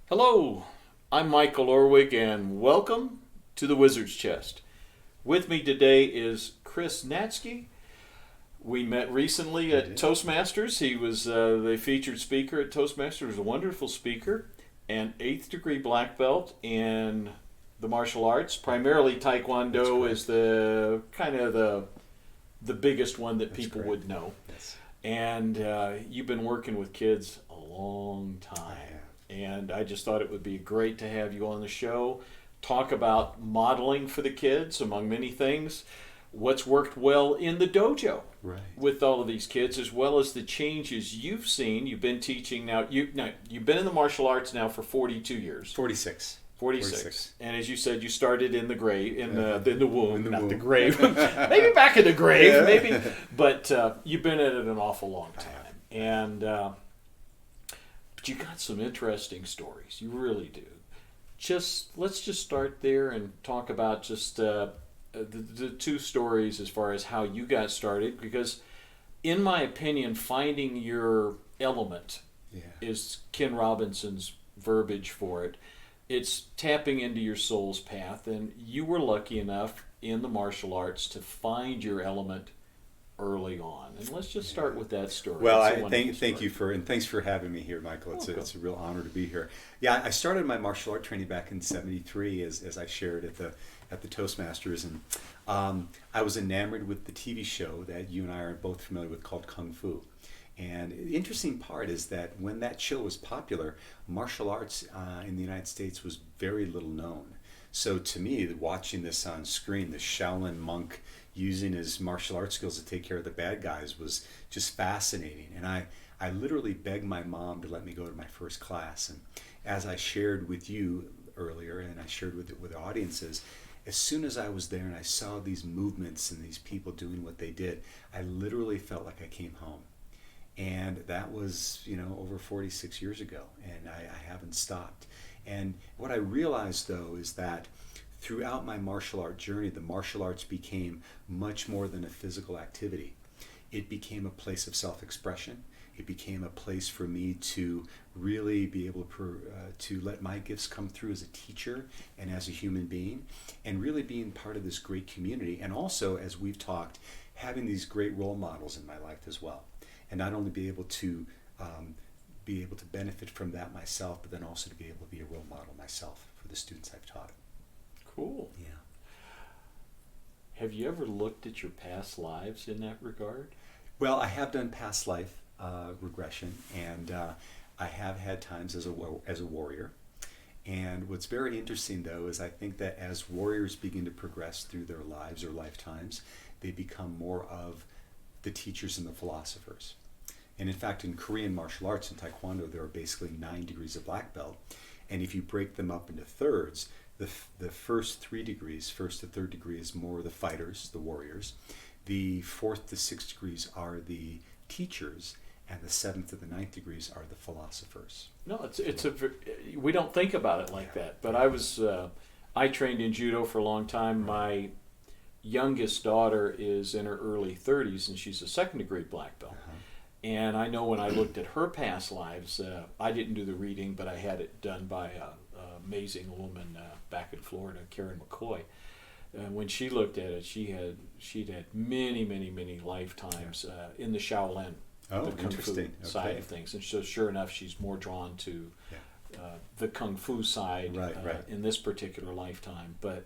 Hello, I'm Michael Orwig, and welcome to the Wizard's Chest. With me today is Chris Natzke. We met recently at Toastmasters. He was the featured speaker at Toastmasters, a wonderful speaker, and 8th degree black belt in the martial arts. Primarily Taekwondo is the kind of the biggest one that people would know. Yes. And you've been working with kids a long time. And I just thought it would be great to have you on the show, talk about modeling for the kids, among many things, what's worked well in the dojo with all of these kids, as well as the changes you've seen. You've been teaching now, you've been in the martial arts now for 42 years. 46. 46. And as you said, you started in the grave, in the womb, not womb. the grave. Maybe back in the grave, maybe. But you've been at it an awful long time. And but you got some interesting stories. You really do. Let's just start there and talk about just the two stories as far as how you got started. Because, in my opinion, finding your element is Ken Robinson's verbiage for it. It's tapping into your soul's path, and you were lucky enough in the martial arts to find your element early on. And let's just start with that story. Well, thank you and thanks for having me here, Michael. It's a real honor to be here. Yeah, I started my martial art training back in '73, as I shared at the Toastmasters, and I was enamored with the TV show that you and I are both familiar with called Kung Fu. And the interesting part is that when that show was popular, martial arts in the United States was very little known. So to me, watching this on screen, the Shaolin monk using his martial arts skills to take care of the bad guys was just fascinating. And I literally begged my mom to let me go to my first class. And as I shared with you earlier, and I shared with audiences, as soon as I was there and I saw these movements and these people doing what they did, I literally felt like I came home. And that was, over 46 years ago, and I haven't stopped. And what I realized, though, is that throughout my martial art journey, the martial arts became much more than a physical activity. It became a place of self-expression. It became a place for me to really be able to let my gifts come through as a teacher and as a human being, and really being part of this great community. And also, as we've talked, having these great role models in my life as well. And not only be able to benefit from that myself, but then also to be able to be a role model myself for the students I've taught. Cool. Yeah. Have you ever looked at your past lives in that regard? Well, I have done past life regression, and I have had times as a warrior. And what's very interesting, though, is I think that as warriors begin to progress through their lives or lifetimes, they become more of the teachers and the philosophers. And in fact, in Korean martial arts and Taekwondo, there are basically 9 degrees of black belt. And if you break them up into thirds, the first 3 degrees, first to third degree, is more the fighters, the warriors. The 4th to 6th degrees are the teachers, and the 7th to the 9th degrees are the philosophers. No, we don't think about it like that. But I trained in judo for a long time. My youngest daughter is in her early 30s, and she's a 2nd degree black belt. And I know when I looked at her past lives, I didn't do the reading, but I had it done by an amazing woman back in Florida, Karen McCoy. When she looked at it, she'd had many, many, many lifetimes in the Shaolin, the Kung Fu side of things. And so sure enough, she's more drawn to the Kung Fu side in this particular lifetime. But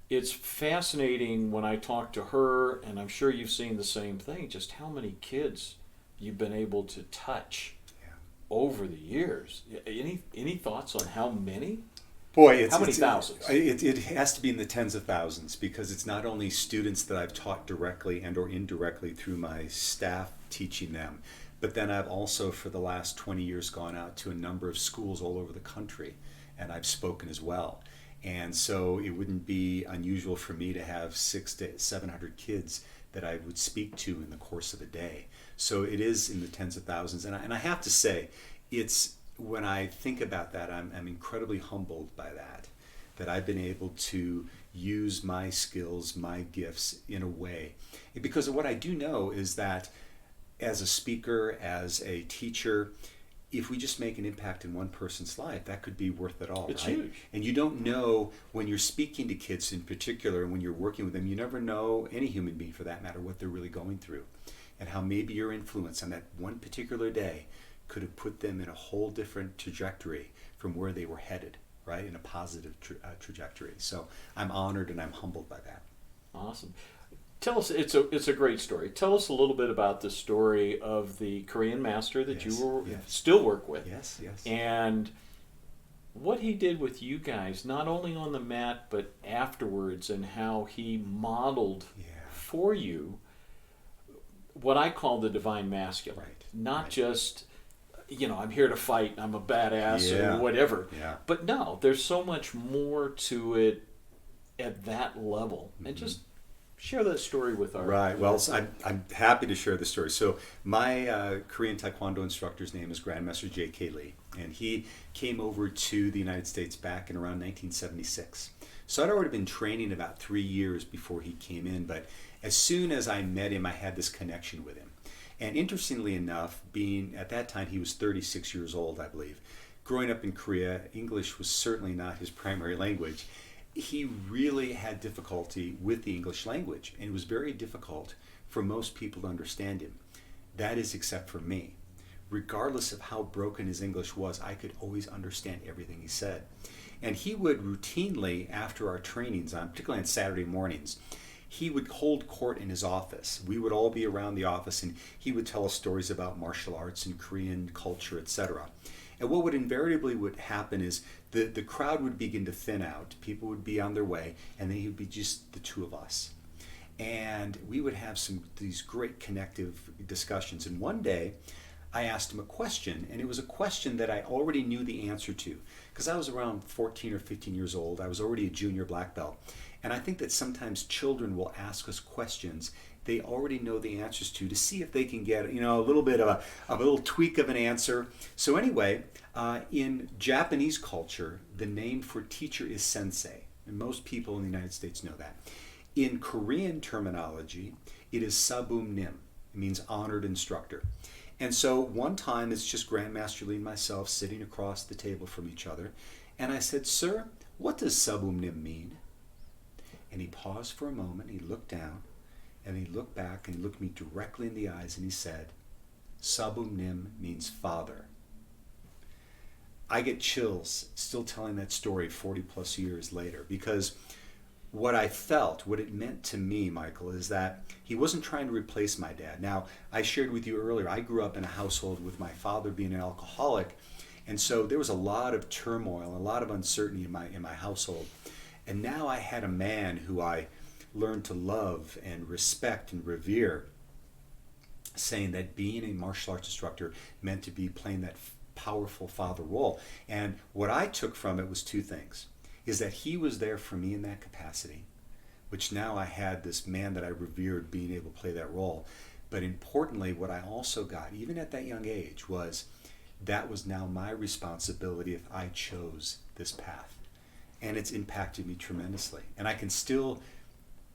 it's fascinating when I talk to her, and I'm sure you've seen the same thing, just how many kids you've been able to touch over the years. Any thoughts on how many? Boy, how many thousands? It has to be in the tens of thousands, because it's not only students that I've taught directly and or indirectly through my staff teaching them, but then I've also for the last 20 years gone out to a number of schools all over the country, and I've spoken as well. And so it wouldn't be unusual for me to have 600 to 700 kids that I would speak to in the course of a day. So it is in the tens of thousands. And I have to say, it's when I think about that, I'm incredibly humbled by that I've been able to use my skills, my gifts in a way. Because what I do know is that as a speaker, as a teacher, if we just make an impact in one person's life, that could be worth it all, It's right? huge. And you don't know, when you're speaking to kids in particular, and when you're working with them, you never know, any human being for that matter, what they're really going through, and how maybe your influence on that one particular day could have put them in a whole different trajectory from where they were headed, right? In a positive trajectory. So I'm honored and I'm humbled by that. Awesome. Tell us, it's a great story. Tell us a little bit about the story of the Korean master that Yes, you yes. still work with. Yes, yes. And what he did with you guys, not only on the mat, but afterwards, and how he modeled Yeah. for you what I call the divine masculine. Right, Not right. just, I'm here to fight, I'm a badass, Yeah. or whatever. Yeah. But no, there's so much more to it at that level. And Mm-hmm. just share that story with our... Right. Well, I'm happy to share the story. So my Korean Taekwondo instructor's name is Grandmaster J.K. Lee, and he came over to the United States back in around 1976. So I'd already been training about 3 years before he came in, but as soon as I met him, I had this connection with him. And interestingly enough, being at that time, he was 36 years old, I believe. Growing up in Korea, English was certainly not his primary language. He really had difficulty with the English language, and it was very difficult for most people to understand him. That is, except for me. Regardless of how broken his English was, I could always understand everything he said. And he would routinely, after our trainings, particularly on Saturday mornings, he would hold court in his office. We would all be around the office, and he would tell us stories about martial arts and Korean culture, etc. And what would invariably would happen is the crowd would begin to thin out. People would be on their way, and then he would be just the two of us. And we would have these great connective discussions. And one day, I asked him a question, and it was a question that I already knew the answer to, because I was around 14 or 15 years old. I was already a junior black belt. And I think that sometimes children will ask us questions they already know the answers to see if they can get a little bit of a little tweak of an answer. So anyway, in Japanese culture, the name for teacher is sensei, and most people in the United States know that. In Korean terminology, it is sabum nim. It means honored instructor. And so one time, it's just Grandmaster Lee and myself sitting across the table from each other, and I said, "Sir, what does sabum nim mean?" And he paused for a moment, he looked down, and he looked back, and he looked me directly in the eyes, and he said, "Sabum nim means father." I get chills still telling that story 40 plus years later, because what I felt, what it meant to me, Michael, is that he wasn't trying to replace my dad. Now, I shared with you earlier, I grew up in a household with my father being an alcoholic, and so there was a lot of turmoil, a lot of uncertainty in my household. And now I had a man who I learned to love and respect and revere, saying that being a martial arts instructor meant to be playing that powerful father role. And what I took from it was two things, is that he was there for me in that capacity, which now I had this man that I revered being able to play that role. But importantly, what I also got, even at that young age, was that was now my responsibility if I chose this path. And it's impacted me tremendously. And I can still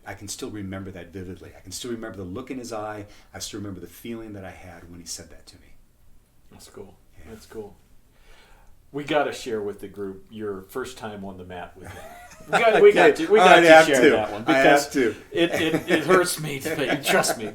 remember that vividly. I can still remember the look in his eye. I still remember the feeling that I had when he said that to me. That's cool. Yeah. That's cool. We got to share with the group your first time on the mat with him. We got to share that one, because it hurts me trust me.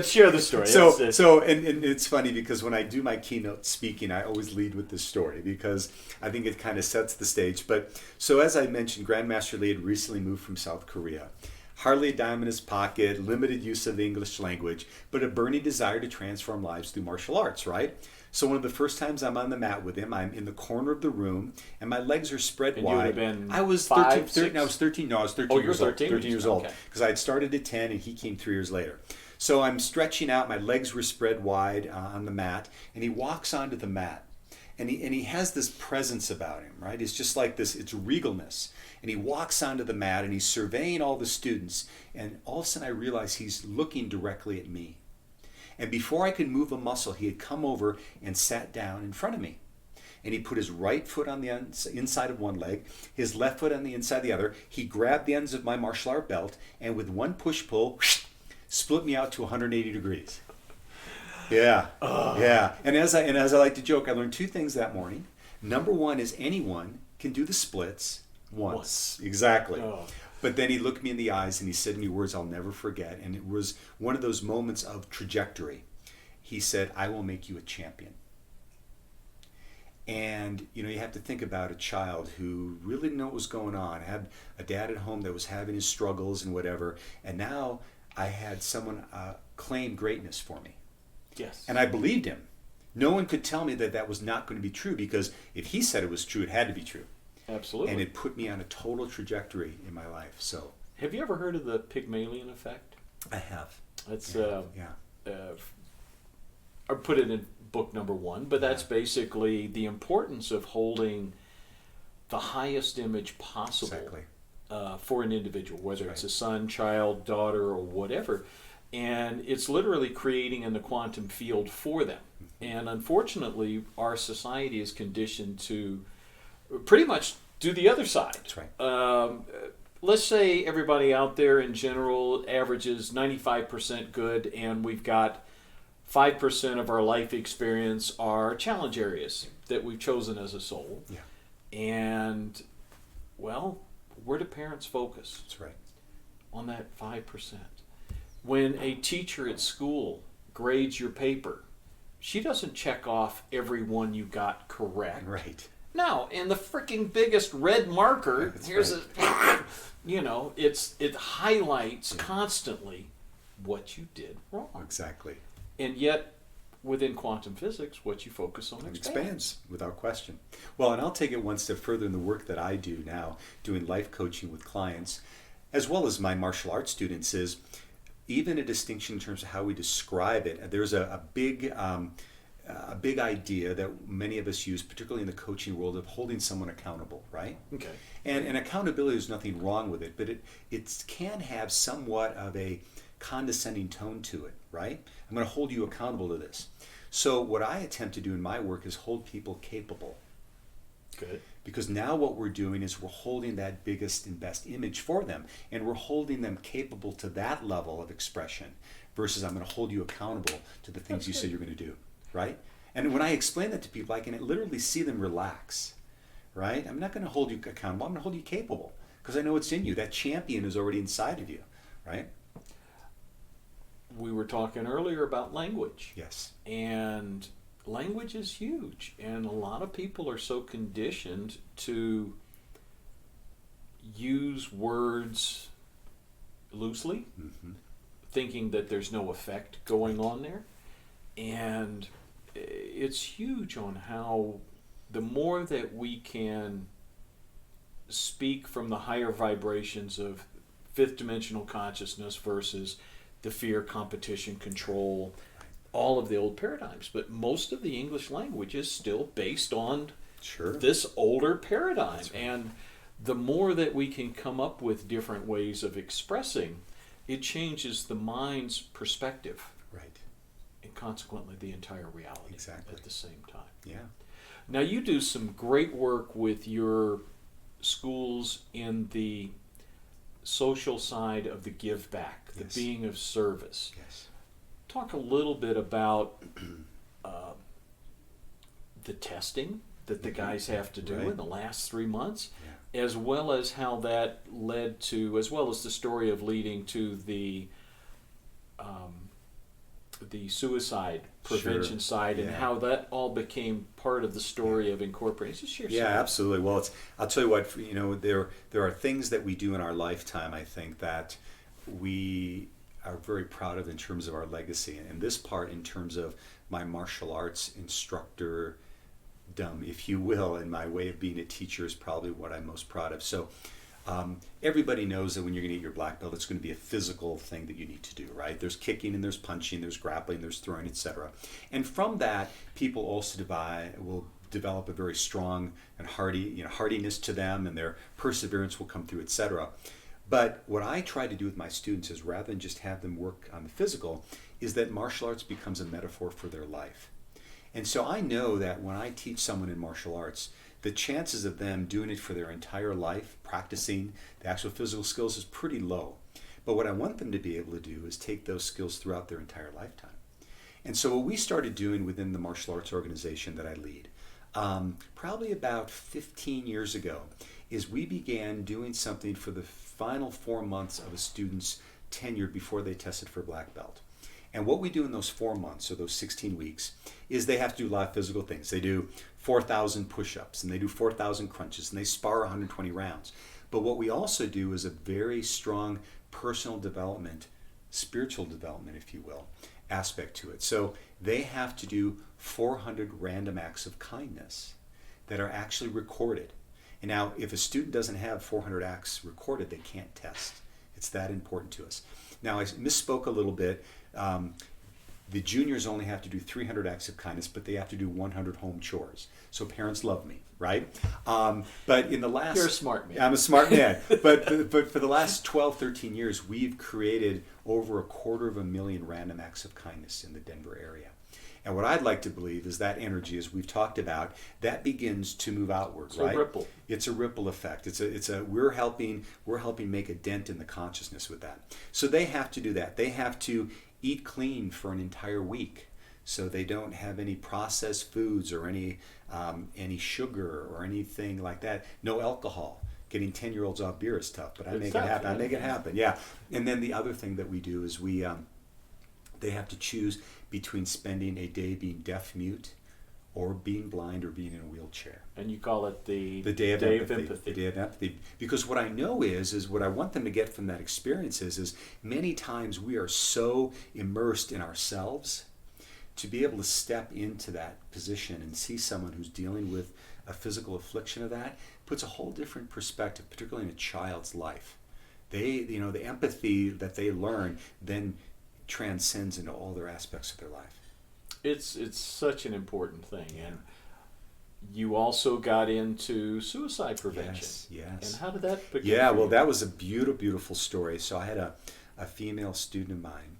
Share the story. And it's funny because when I do my keynote speaking, I always lead with this story because I think it kind of sets the stage. But so as I mentioned, Grandmaster Lee had recently moved from South Korea. Hardly a dime in his pocket, limited use of the English language, but a burning desire to transform lives through martial arts, right? So one of the first times I'm on the mat with him, I'm in the corner of the room, and my legs are spread and wide. You would have been I was 5, 13. I was 13. No, I was 13 Oh, you're years 13? old. 13 years old. Okay. Because I had started at 10, and he came 3 years later. So I'm stretching out. My legs were spread wide on the mat, and he walks onto the mat. And he has this presence about him, right? It's just like this, it's regalness. And he walks onto the mat, and he's surveying all the students, and all of a sudden I realize he's looking directly at me. And before I could move a muscle, he had come over and sat down in front of me. And he put his right foot on the inside of one leg, his left foot on the inside of the other. He grabbed the ends of my martial art belt, and with one push-pull, split me out to 180 degrees. Yeah. Yeah. And as I like to joke, I learned two things that morning. Number one is anyone can do the splits once. Exactly. Oh. But then he looked me in the eyes and he said to me words I'll never forget. And it was one of those moments of trajectory. He said, I will make you a champion. And, you have to think about a child who really didn't know what was going on, had a dad at home that was having his struggles and whatever. And now I had someone claim greatness for me. Yes. And I believed him. No one could tell me that that was not going to be true, because if he said it was true, it had to be true. Absolutely. And it put me on a total trajectory in my life. So, have you ever heard of the Pygmalion effect? I have. It's Yeah. I put it in book number 1, but that's basically the importance of holding the highest image possible Exactly. For an individual, whether That's it's a son, child, daughter, or whatever. And it's literally creating in the quantum field for them. And unfortunately, our society is conditioned to pretty much do the other side. That's right. Let's say everybody out there in general averages 95% good, and we've got 5% of our life experience are challenge areas that we've chosen as a soul. Yeah. And, well, where do parents focus? That's right. On that 5%. When a teacher at school grades your paper, she doesn't check off every one you got correct. Right. No, and the freaking biggest red marker, That's here's right. it highlights constantly what you did wrong. Exactly. And yet, within quantum physics, what you focus on It expands. expands without question. Well, and I'll take it one step further in the work that I do now, doing life coaching with clients, as well as my martial arts students, is even a distinction in terms of how we describe it. There's a big idea that many of us use, particularly in the coaching world, of holding someone accountable, right? Okay. And accountability, there's nothing wrong with it, but it can have somewhat of a condescending tone to it, right? I'm going to hold you accountable to this. So what I attempt to do in my work is hold people capable. Good. Because now what we're doing is we're holding that biggest and best image for them, and we're holding them capable to that level of expression versus I'm going to hold you accountable to the things you said you're going to do, right? And when I explain that to people, I can literally see them relax, right? I'm not going to hold you accountable. I'm going to hold you capable because I know it's in you. That champion is already inside of you, right? We were talking earlier about language. Yes. And language is huge. And a lot of people are so conditioned to use words loosely, thinking that there's no effect going on there. And it's huge on how the more that we can speak from the higher vibrations of fifth dimensional consciousness versus the fear, competition, control, all of the old paradigms. But most of the English language is still based on this older paradigm. Right. And the more that we can come up with different ways of expressing, it changes the mind's perspective. Right. And consequently the entire reality Exactly. at the same time. Yeah. Now you do some great work with your schools in the social side of the give back, the Yes. being of service. Yes. Talk a little bit about the testing that the guys have to do Right. in the last 3 months, Yeah. as well as how that led to, as well as the story of leading to the suicide prevention side, and Yeah. how that all became part of the story of incorporating. Just share Yeah, some. absolutely. Well, I'll tell you what, there are things that we do in our lifetime, I think, that we are very proud of in terms of our legacy. And this part in terms of my martial arts instructor, if you will, and my way of being a teacher is probably what I'm most proud of. So everybody knows that when you're going to get your black belt, it's going to be a physical thing that you need to do, right? There's kicking and there's punching, there's grappling, there's throwing, etc. And from that, people also will develop a very strong and hardiness to them, and their perseverance will come through, etc. But what I try to do with my students is, rather than just have them work on the physical, is that martial arts becomes a metaphor for their life. And so I know that when I teach someone in martial arts, the chances of them doing it for their entire life, practicing the actual physical skills, is pretty low. But what I want them to be able to do is take those skills throughout their entire lifetime. And so what we started doing within the martial arts organization that I lead, probably about 15 years ago, is we began doing something for the final 4 months of a student's tenure before they tested for black belt. And what we do in those 4 months, or those 16 weeks, is they have to do a lot of physical things. They do 4,000 push-ups, and they do 4,000 crunches, and they spar 120 rounds. But what we also do is a very strong personal development, spiritual development, if you will, aspect to it. So they have to do 400 random acts of kindness that are actually recorded. And now, if a student doesn't have 400 acts recorded, they can't test. It's that important to us. Now, I misspoke a little bit. The juniors only have to do 300 acts of kindness, but they have to do 100 home chores. So parents love me, right? But in the last... You're a smart man. I'm a smart man. but for the last 12, 13 years, we've created over 250,000 random acts of kindness in the Denver area. And what I'd like to believe is that energy, as we've talked about, that begins to move outward, It's right? a ripple. It's a ripple effect. We're helping make a dent in the consciousness with that. So they have to do that. They have to eat clean for an entire week, so they don't have any processed foods or any sugar or anything like that. No alcohol. Getting 10-year-olds off beer is tough, but I make it happen. I make it happen. Yeah. And then the other thing that we do is they have to choose between spending a day being deaf mute, or being blind, or being in a wheelchair. And you call it the day of empathy. empathy. The day of empathy. Because what I know is what I want them to get from that experience is many times we are so immersed in ourselves, to be able to step into that position and see someone who's dealing with a physical affliction of that puts a whole different perspective, particularly in a child's life. The empathy that they learn then transcends into all their aspects of their life. It's such an important thing. Yeah. And you also got into suicide prevention. Yes. And how did that begin? Yeah, well, that was a beautiful story. So I had a female student of mine,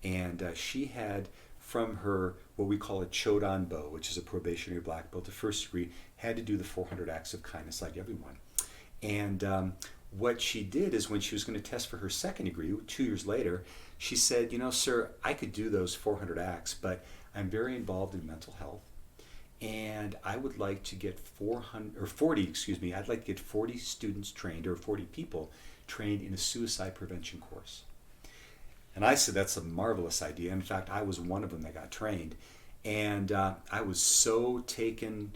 and she had, from her, what we call a Chodan Bo, which is a probationary black belt, the first degree, had to do the 400 acts of kindness like everyone. And what she did is, when she was going to test for her second degree, 2 years later, she said, sir, I could do those 400 acts, but I'm very involved in mental health, and I would like to get 40 students trained, or 40 people trained in a suicide prevention course. And I said, that's a marvelous idea. In fact, I was one of them that got trained, and I was so taken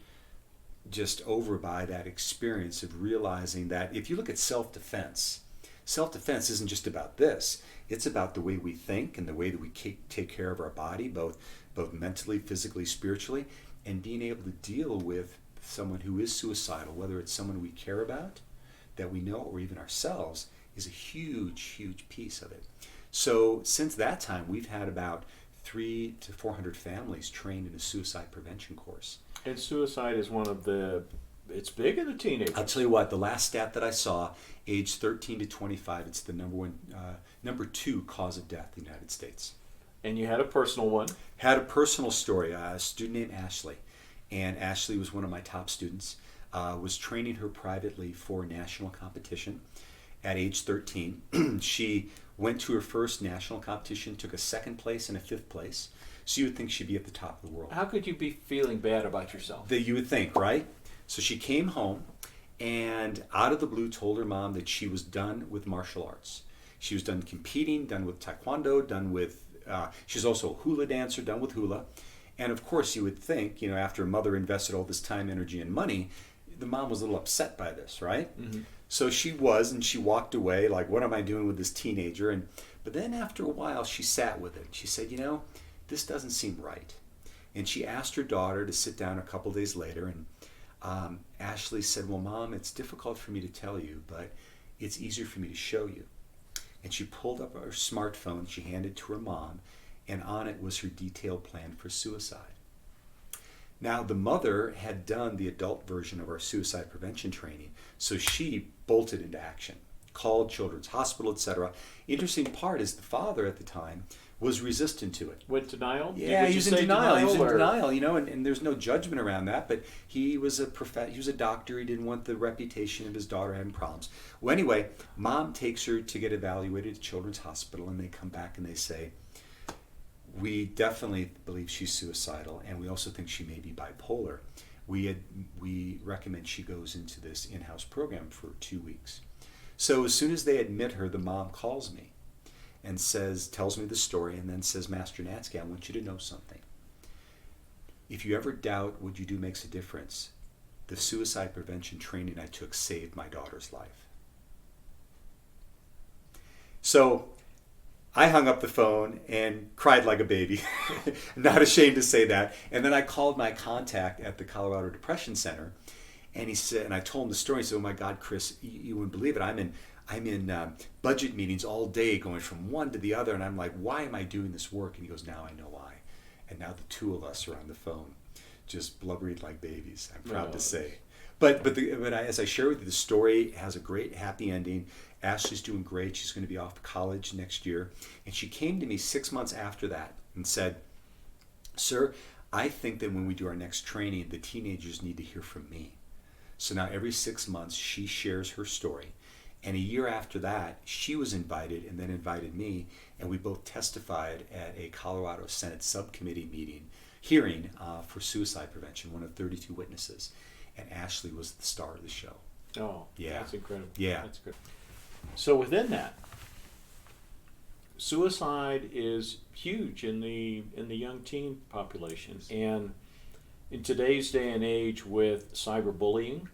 just over by that experience of realizing that if you look at self-defense isn't just about this. It's about the way we think and the way that we take care of our body, both mentally, physically, spiritually, and being able to deal with someone who is suicidal, whether it's someone we care about, that we know, or even ourselves, is a huge piece of it. So since that time, we've had about 300 to 400 families trained in a suicide prevention course. And suicide is it's big in the teenagers. I'll tell you what, the last stat that I saw, age 13 to 25, it's the number 2 cause of death in the United States. And you had a personal one. Had a personal story. A student named Ashley. And Ashley was one of my top students. Was training her privately for a national competition at age 13. She went to her first national competition, took a second place and a fifth place. So you would think she'd be at the top of the world. How could you be feeling bad about yourself? That you would think, right? So she came home and out of the blue told her mom that she was done with martial arts. She was done competing, done with taekwondo, done with, she's also a hula dancer, done with hula. And of course you would think, after a mother invested all this time, energy, and money, the mom was a little upset by this, right? Mm-hmm. So she was, and she walked away like, what am I doing with this teenager? But then after a while, she sat with it. She said, this doesn't seem right. And she asked her daughter to sit down a couple days later, and Ashley said, well, Mom, it's difficult for me to tell you, but it's easier for me to show you. And she pulled up her smartphone, she handed it to her mom, and on it was her detailed plan for suicide. Now, the mother had done the adult version of our suicide prevention training, so she bolted into action, called Children's Hospital, etc. Interesting part is the father at the time was resistant to it. With denial? Yeah, he was in denial. He was in denial, and there's no judgment around that, but he was a doctor. He didn't want the reputation of his daughter having problems. Well, anyway, Mom takes her to get evaluated at Children's Hospital, and they come back and they say, we definitely believe she's suicidal, and we also think she may be bipolar. We recommend she goes into this in-house program for 2 weeks. So as soon as they admit her, the mom calls me and tells me the story, and then says, Master Natzke, I want you to know something. If you ever doubt what you do makes a difference, the suicide prevention training I took saved my daughter's life. So I hung up the phone and cried like a baby. Not ashamed to say that. And then I called my contact at the Colorado Depression Center, and he said, and I told him the story. He said, "Oh my God, Chris, you wouldn't believe it. I'm in budget meetings all day, going from one to the other, and I'm like, why am I doing this work?" And he goes, "Now I know why." And now the two of us are on the phone, just blubbering like babies. I'm proud to say. But as I share with you, the story has a great happy ending. Ashley's doing great. She's going to be off to college next year. And she came to me 6 months after that and said, "Sir, I think that when we do our next training, the teenagers need to hear from me." So now every 6 months, she shares her story. And a year after that, she was invited and then invited me. And we both testified at a Colorado Senate subcommittee hearing for suicide prevention, one of 32 witnesses. And Ashley was the star of the show. Oh, yeah. That's incredible. Yeah. That's good. So within that, suicide is huge in the young teen population. And in today's day and age with cyberbullying,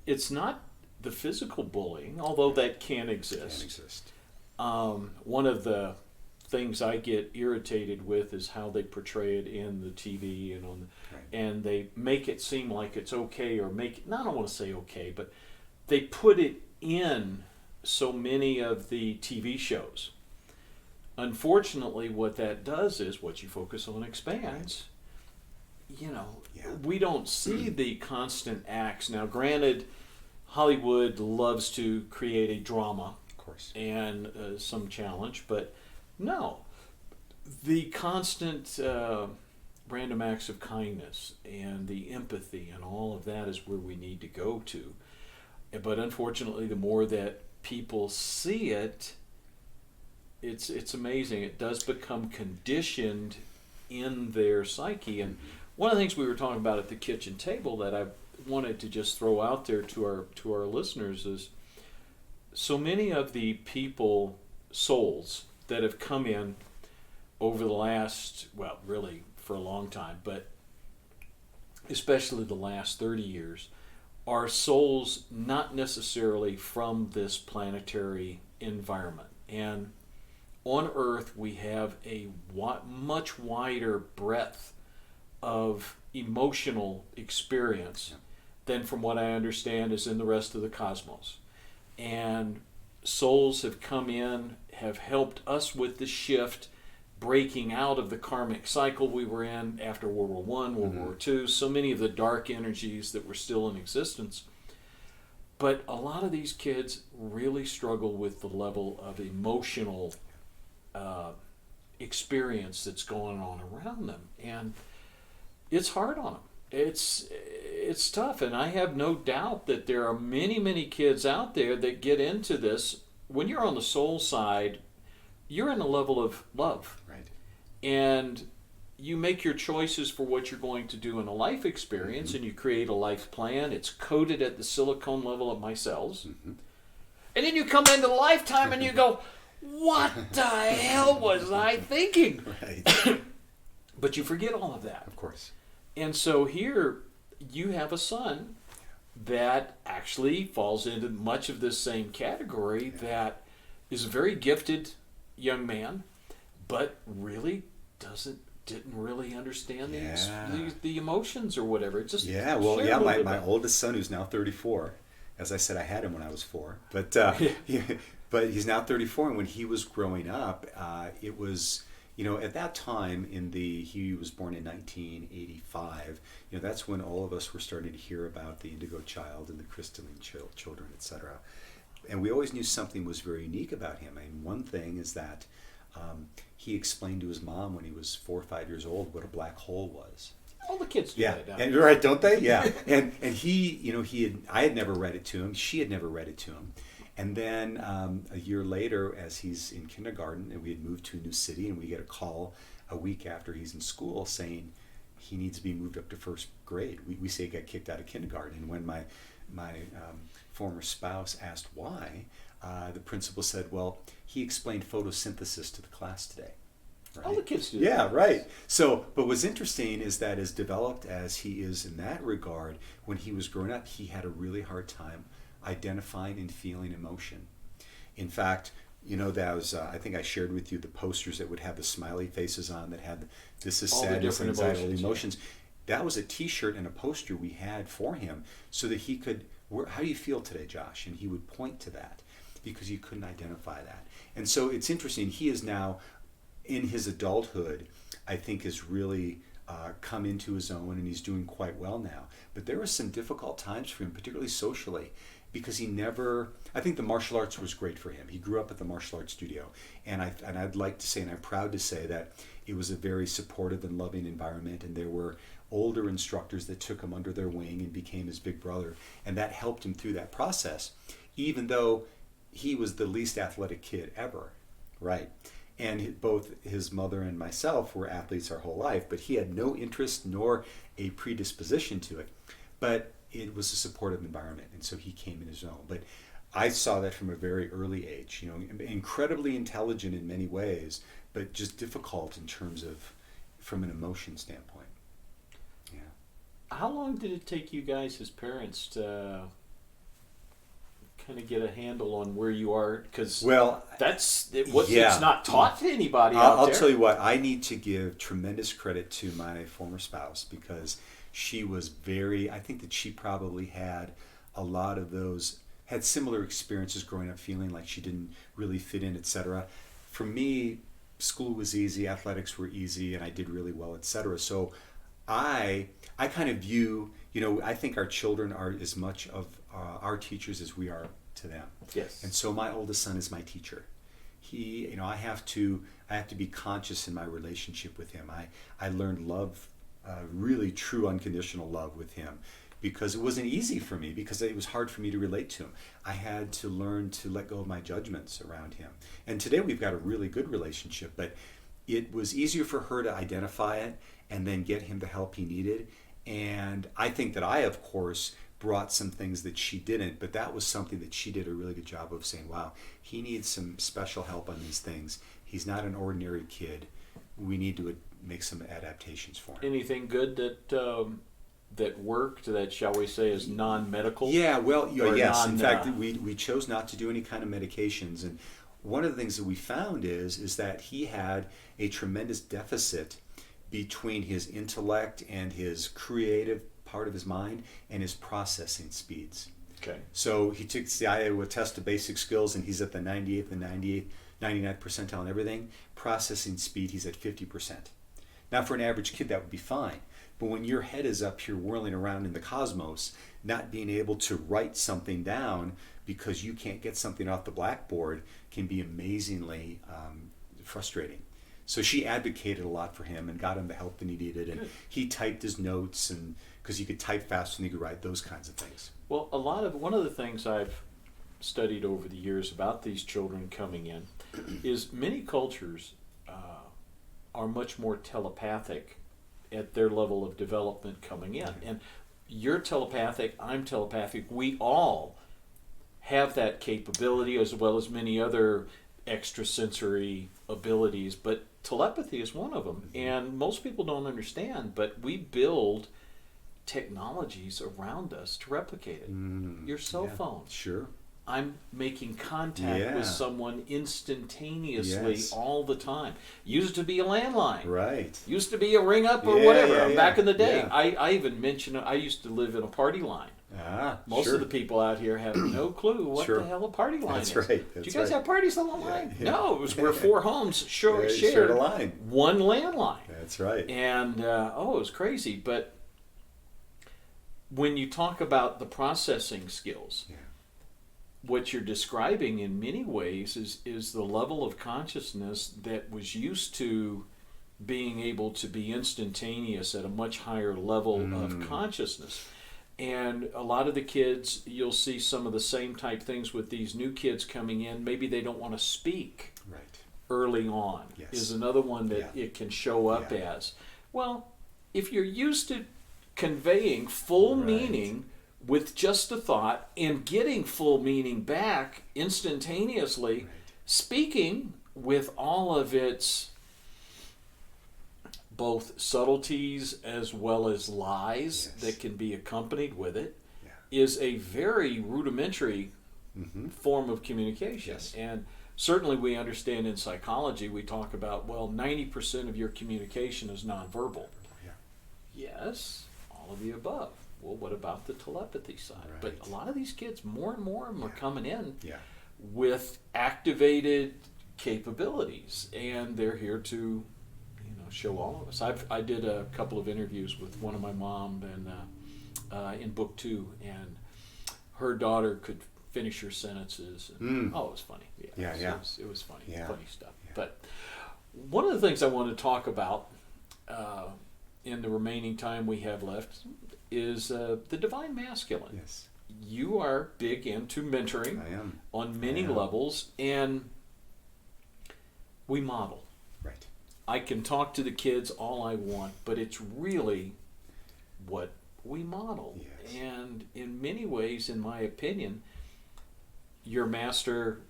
it's not the physical bullying, although that can exist. One of the things I get irritated with is how they portray it in the TV and and they make it seem like it's okay, or I don't want to say okay, but they put it in so many of the TV shows. Unfortunately, what that does is what you focus on expands. You know, we don't see the constant acts. Now, granted, Hollywood loves to create a drama, of course, and some challenge, but no, the constant random acts of kindness and the empathy and all of that is where we need to go to. But unfortunately, the more that people see it, it's amazing. It does become conditioned in their psyche. And one of the things we were talking about at the kitchen table that I wanted to just throw out there to our listeners is so many of the souls that have come in over the last, well, really for a long time, but especially the last 30 years, are souls not necessarily from this planetary environment. And on Earth, we have a much wider breadth of emotional experience than, from what I understand, is in the rest of the cosmos. And souls have come in, have helped us with the shift, breaking out of the karmic cycle we were in after World War I, World War II, so many of the dark energies that were still in existence. But a lot of these kids really struggle with the level of emotional experience that's going on around them. And it's hard on them. It's tough. And I have no doubt that there are many, many kids out there that get into this. When you're on the soul side, you're in a level of love. Right. And you make your choices for what you're going to do in a life experience, and you create a life plan. It's coded at the silicon level of my cells. And then you come into lifetime and you go, what the hell was I thinking? Right. But you forget all of that. Of course. And so here you have a son that actually falls into much of this same category, that is a very gifted young man, but really didn't really understand the emotions or whatever. It just my oldest son, who's now 34, as I said, I had him when I was 4, but but he's now 34, and when he was growing up, it was, at that time he was born in 1985. That's when all of us were starting to hear about the indigo child and the crystalline children, etc. And we always knew something was very unique about him. And one thing is that he explained to his mom when he was 4 or 5 years old what a black hole was. All the kids do that. And don't they? Yeah. and he, I had never read it to him. She had never read it to him. And then a year later, as he's in kindergarten, and we had moved to a new city, and we get a call a week after he's in school saying he needs to be moved up to first grade. We say he got kicked out of kindergarten. And when my former spouse asked why, the principal said, well, he explained photosynthesis to the class today. Right? All the kids do. Yeah, right. So, but what's interesting is that as developed as he is in that regard, when he was growing up, he had a really hard time identifying and feeling emotion. In fact, that was, I think I shared with you the posters that would have the smiley faces on that had this is all the sadness, different anxiety, emotions. emotions. That was a t-shirt and a poster we had for him so that he could, how do you feel today, Josh? And he would point to that because he couldn't identify that. And so it's interesting, he is now, in his adulthood, I think has really come into his own, and he's doing quite well now. But there were some difficult times for him, particularly socially, because he never, I think the martial arts was great for him. He grew up at the martial arts studio, and I'd like to say, and I'm proud to say, that it was a very supportive and loving environment, and there were older instructors that took him under their wing and became his big brother, and that helped him through that process, even though he was the least athletic kid ever, right? And both his mother and myself were athletes our whole life, but he had no interest nor a predisposition to it. But it was a supportive environment, and so he came in his own. But I saw that from a very early age, incredibly intelligent in many ways, but just difficult in terms of, from an emotion standpoint. Yeah. How long did it take you guys as parents to kind of get a handle on where you are? Because it's not taught to anybody out there. I'll tell you what, I need to give tremendous credit to my former spouse, because she was I think that she probably had a lot of those, had similar experiences growing up, feeling like she didn't really fit in, etc. For me, school was easy, athletics were easy, and I did really well, etc. So I kind of view, I think our children are as much of our teachers as we are to them. Yes. And so my oldest son is my teacher. He, I have to be conscious in my relationship with him. I learned love, really true unconditional love with him, because it wasn't easy for me, because it was hard for me to relate to him. I had to learn to let go of my judgments around him. And today we've got a really good relationship, but it was easier for her to identify it and then get him the help he needed. And I think that I, of course, brought some things that she didn't, but that was something that she did a really good job of saying, wow, he needs some special help on these things. He's not an ordinary kid. We need to make some adaptations for him. Anything good that worked, that, shall we say, is non-medical? Yeah, well, yes. In fact, we chose not to do any kind of medications. And one of the things that we found is that he had a tremendous deficit between his intellect and his creative part of his mind and his processing speeds. Okay. So he took the Iowa test of basic skills, and he's at the 98th and 99th percentile and everything. Processing speed, he's at 50%. Now, for an average kid, that would be fine. But when your head is up here whirling around in the cosmos, not being able to write something down because you can't get something off the blackboard can be amazingly frustrating. So she advocated a lot for him and got him the help that he needed. And he typed his notes, and because he could type faster than he could write, those kinds of things. Well, one of the things I've studied over the years about these children coming in is many cultures are much more telepathic at their level of development coming in. And you're telepathic, I'm telepathic. We all have that capability, as well as many other extrasensory abilities, but telepathy is one of them. And most people don't understand, but we build technologies around us to replicate it. Your cell phone. Sure. I'm making contact with someone instantaneously all the time. Used to be a landline. Right. Used to be a ring up or whatever. Back in the day. Yeah. I even mentioned I used to live in a party line. Most of the people out here have no clue what the hell a party line is. That's right. Do you guys have parties on the line? Yeah. No, it was where 4 homes shared a line. one landline. That's right. And it was crazy. But when you talk about the processing skills, what you're describing in many ways is the level of consciousness that was used to being able to be instantaneous at a much higher level of consciousness. And a lot of the kids, you'll see some of the same type things with these new kids coming in. Maybe they don't want to speak Right. early on, Yes. is another one that Yeah. it can show up Yeah. as. Well, if you're used to conveying full Right. meaning with just a thought and getting full meaning back instantaneously, Right. speaking with all of its both subtleties as well as lies Yes. that can be accompanied with it, Yeah. is a very rudimentary Mm-hmm. form of communication. Yes. And certainly we understand in psychology, we talk about, well, 90% of your communication is nonverbal. Yeah. Yes, all of the above. Well, what about the telepathy side? But Right. a lot of these kids, more and more of them are coming in Yeah. with activated capabilities, and they're here to, show all of us. I did a couple of interviews with one of my mom and in book 2, and her daughter could finish her sentences. And, Oh, it was funny. Yeah, it yeah. it was funny, Yeah. funny stuff. Yeah. But one of the things I want to talk about in the remaining time we have left is the divine masculine. Yes. You are big into mentoring I am. on many I am. levels, and we model. Right. I can talk to the kids all I want, but it's really what we model. Yes. And in many ways, in my opinion, your master,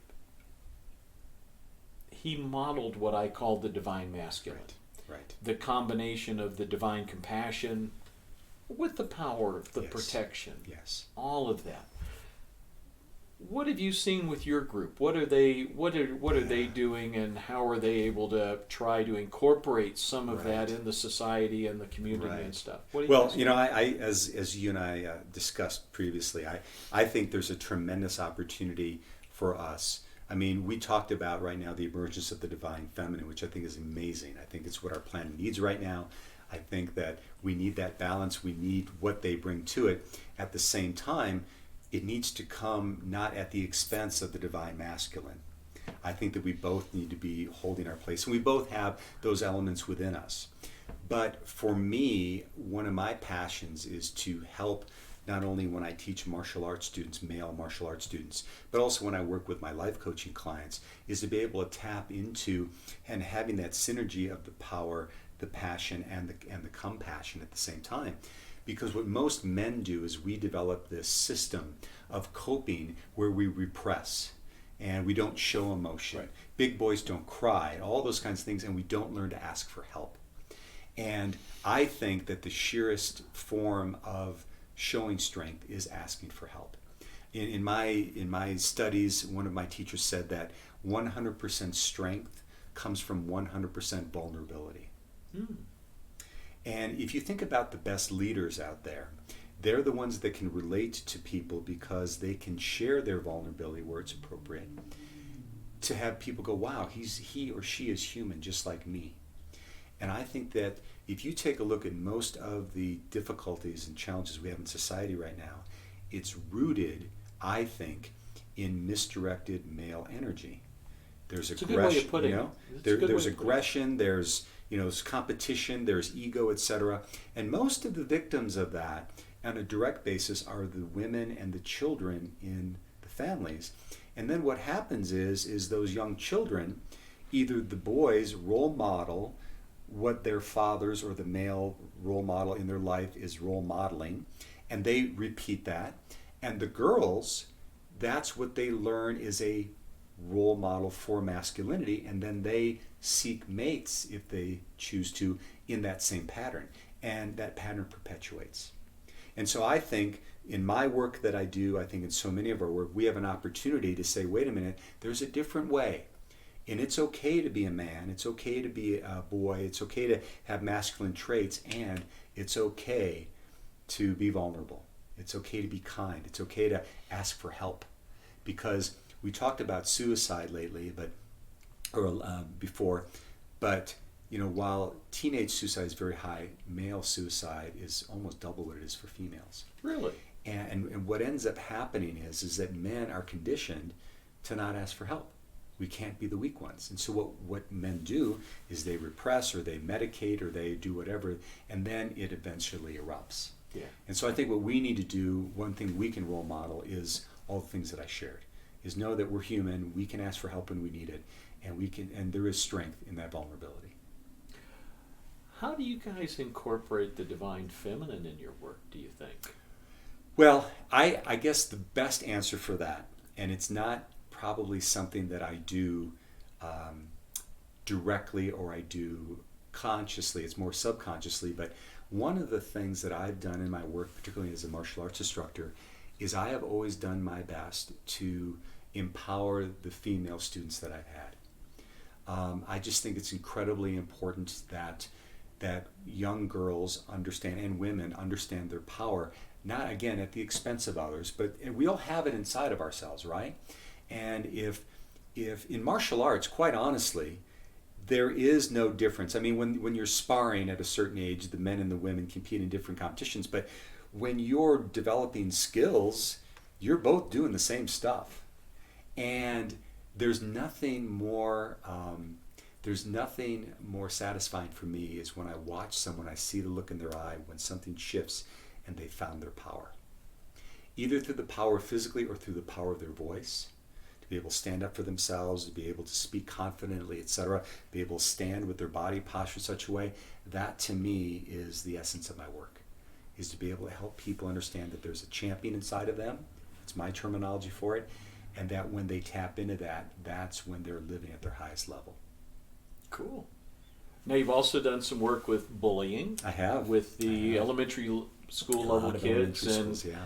he modeled what I call the divine masculine. Right. Right. The combination of the divine compassion with the power, the Yes. protection, Yes. all of that. What have you seen with your group? What are they doing, and how are they able to try to incorporate some of that Right. in the society and the community Right. and stuff? What do you Well, guys I as you and I discussed previously, I think there's a tremendous opportunity for us. I mean, we talked about right now the emergence of the divine feminine, which I think is amazing. I think it's what our planet needs right now. I think that we need that balance. We need what they bring to it. At the same time, it needs to come not at the expense of the divine masculine. I think that we both need to be holding our place, and we both have those elements within us. But for me, one of my passions is to help, not only when I teach martial arts students, male martial arts students, but also when I work with my life coaching clients, is to be able to tap into and having that synergy of the power, the passion, and the compassion at the same time. Because what most men do is we develop this system of coping where we repress and we don't show emotion. Right. Big boys don't cry, all those kinds of things, and we don't learn to ask for help. And I think that the sheerest form of showing strength is asking for help. In my studies, one of my teachers said that 100% strength comes from 100% vulnerability. And if you think about the best leaders out there, they're the ones that can relate to people because they can share their vulnerability where it's appropriate. To have people go, wow, he or she is human just like me. And I think that if you take a look at most of the difficulties and challenges we have in society right now, it's rooted, I think, in misdirected male energy. There's It's a good way aggression, of putting it. It's a good there's way of putting it. aggression, there's there's competition, there's ego, etc. And most of the victims of that, on a direct basis, are the women and the children in the families. And then what happens is those young children, either the boys role model what their fathers or the male role model in their life is role modeling, and they repeat that. And the girls, that's what they learn is a role model for masculinity, and then they seek mates, if they choose to, in that same pattern. And that pattern perpetuates. And so I think in my work that I do, I think in so many of our work, we have an opportunity to say, wait a minute, there's a different way. And it's okay to be a man, it's okay to be a boy, it's okay to have masculine traits, and it's okay to be vulnerable. It's okay to be kind. It's okay to ask for help. Because we talked about suicide lately, before, but while teenage suicide is very high, male suicide is almost double what it is for females. Really? And what ends up happening is that men are conditioned to not ask for help. We can't be the weak ones. And so what men do is they repress or they medicate or they do whatever, and then it eventually erupts. Yeah. And so I think what we need to do, one thing we can role model is all the things that I shared, is know that we're human, we can ask for help when we need it, and there is strength in that vulnerability. How do you guys incorporate the divine feminine in your work, do you think? Well, I guess the best answer for that, and it's not probably something that I do directly or I do consciously, it's more subconsciously, but one of the things that I've done in my work, particularly as a martial arts instructor, is I have always done my best to empower the female students that I've had. I just think it's incredibly important that young girls understand, and women understand their power, not again at the expense of others, but we all have it inside of ourselves, right? And if in martial arts, quite honestly, there is no difference. I mean, when you're sparring at a certain age, the men and the women compete in different competitions, but when you're developing skills, you're both doing the same stuff. And there's nothing more satisfying for me is when I watch someone, I see the look in their eye when something shifts and they found their power. Either through the power physically or through the power of their voice, to be able to stand up for themselves, to be able to speak confidently, etc., be able to stand with their body posture in such a way. That to me is the essence of my work, is to be able to help people understand that there's a champion inside of them. It's my terminology for it. And that when they tap into that, that's when they're living at their highest level. Cool. Now you've also done some work with bullying. I have. With the elementary school level kids. Schools, yeah.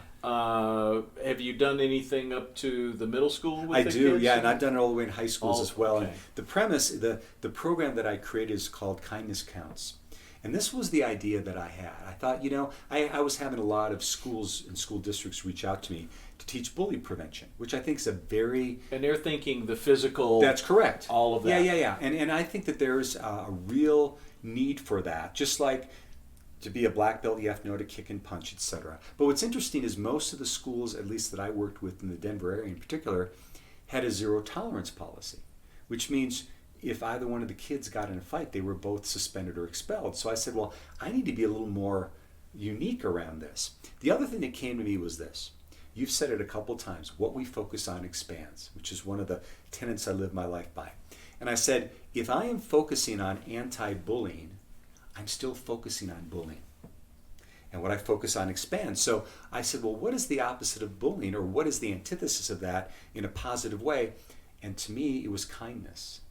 Have you done anything up to the middle school with I the do, kids? yeah, and I've done it all the way in high schools as well. Okay. And the premise, the program that I created is called Kindness Counts. And this was the idea that I had. I thought, I was having a lot of schools and school districts reach out to me to teach bully prevention, which I think is a very... And they're thinking the physical... That's correct. All of that. Yeah. And I think that there's a real need for that. Just like to be a black belt, you have to know how to kick and punch, etc. But what's interesting is most of the schools, at least that I worked with in the Denver area in particular, had a zero tolerance policy, which means if either one of the kids got in a fight, they were both suspended or expelled. So I said, well, I need to be a little more unique around this. The other thing that came to me was this. You've said it a couple times, what we focus on expands, which is one of the tenets I live my life by. And I said, if I am focusing on anti-bullying, I'm still focusing on bullying. And what I focus on expands. So I said, well, what is the opposite of bullying, or what is the antithesis of that in a positive way? And to me, it was kindness.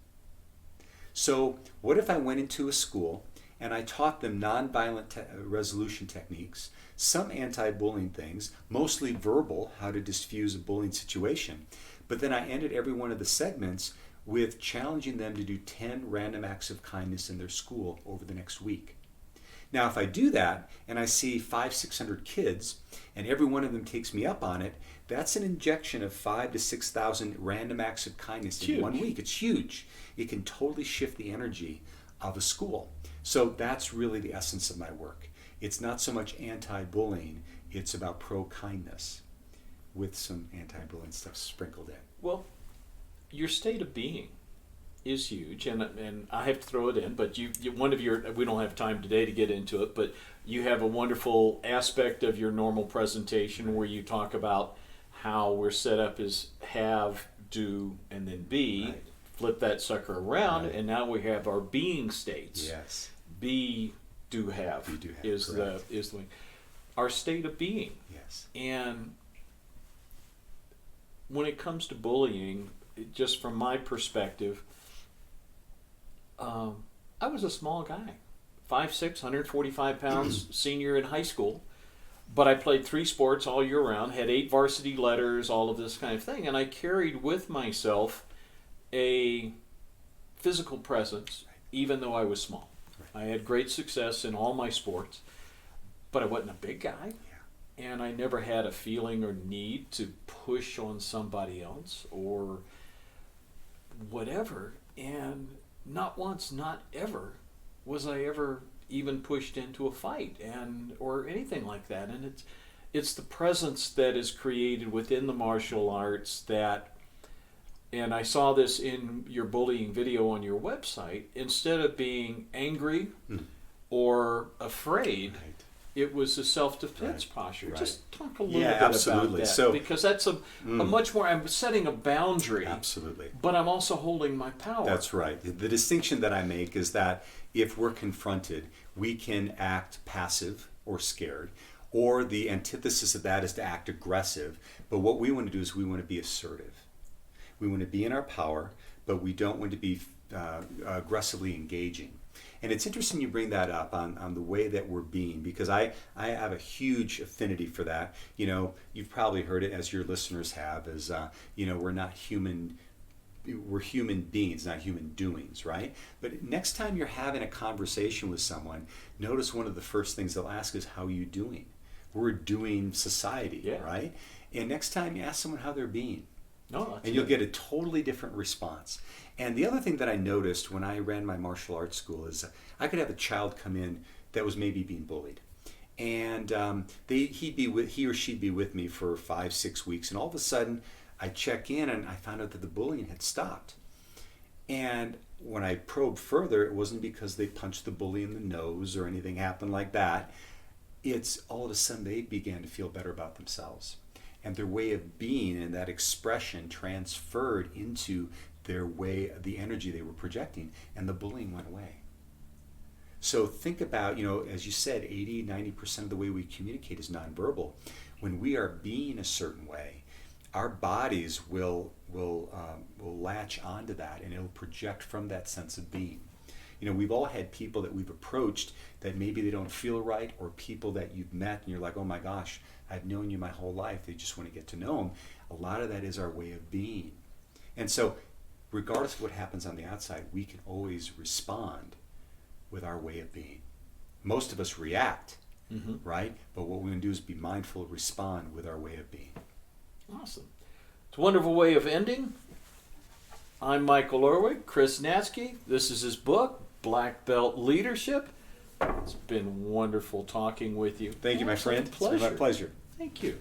So what if I went into a school and I taught them nonviolent resolution techniques, some anti-bullying things, mostly verbal, how to diffuse a bullying situation, but then I ended every one of the segments with challenging them to do 10 random acts of kindness in their school over the next week. Now, if I do that and I see 500-600 kids and every one of them takes me up on it, that's an injection of 5,000 to 6,000 random acts of kindness in 1 week. It's huge. It can totally shift the energy of a school. So that's really the essence of my work. It's not so much anti-bullying, it's about pro-kindness with some anti-bullying stuff sprinkled in. Well, your state of being is huge, and I have to throw it in, but you one of your, we don't have time today to get into it, but you have a wonderful aspect of your normal presentation where you talk about how we're set up as have, do, and then be. Right. Flip that sucker around, Right. and now we have our being states. Yes. Be, do, have, Be, do, have, is correct. the our state of being. Yes. And when it comes to bullying, just from my perspective, I was a small guy, 5'6", 145 pounds, senior in high school. But I played 3 sports all year round, had 8 varsity letters, all of this kind of thing. And I carried with myself a physical presence, even though I was small. I had great success in all my sports, but I wasn't a big guy. Yeah. And I never had a feeling or need to push on somebody else or whatever. And not once, not ever, was I ever even pushed into a fight or anything like that. And it's the presence that is created within the martial arts that, and I saw this in your bullying video on your website, instead of being angry or afraid, Right. it was a self-defense Right, posture. right. Just talk a little Yeah, bit absolutely. about that, So- because that's a much more. I'm setting a boundary, Absolutely. but I'm also holding my power. That's right. The distinction that I make is that if we're confronted, we can act passive or scared, or the antithesis of that is to act aggressive. But what we want to do is we want to be assertive. We want to be in our power, but we don't want to be aggressively engaging. And it's interesting you bring that up on the way that we're being, because I have a huge affinity for that. You know, you've probably heard it, as your listeners have, is, you know, we're human beings, not human doings, right? But next time you're having a conversation with someone, notice one of the first things they'll ask is, how are you doing? We're doing society, Yeah. right? And next time you ask someone how they're being, No, that's and you'll good. get a totally different response. And the other thing that I noticed when I ran my martial arts school is I could have a child come in that was maybe being bullied. And he or she'd be with me for 5-6 weeks. And all of a sudden, I check in and I found out that the bullying had stopped. And when I probed further, it wasn't because they punched the bully in the nose or anything happened like that. It's all of a sudden they began to feel better about themselves. And their way of being and that expression transferred into their way, the energy they were projecting, and the bullying went away. So think about, you know, as you said, 80-90% of the way we communicate is nonverbal. When we are being a certain way, our bodies will latch onto that, and it'll project from that sense of being. You know, we've all had people that we've approached that maybe they don't feel right, or people that you've met and you're like, oh my gosh, I've known you my whole life. They just want to get to know them. A lot of that is our way of being. And so regardless of what happens on the outside, we can always respond with our way of being. Most of us react, right? But what we're going to do is be mindful, respond with our way of being. Awesome. It's a wonderful way of ending. I'm Michael Orwig, Chris Natzke. This is his book, Black Belt Leadership. It's been wonderful talking with you. Thank you, my Absolute friend. It's been pleasure. my pleasure. Thank you.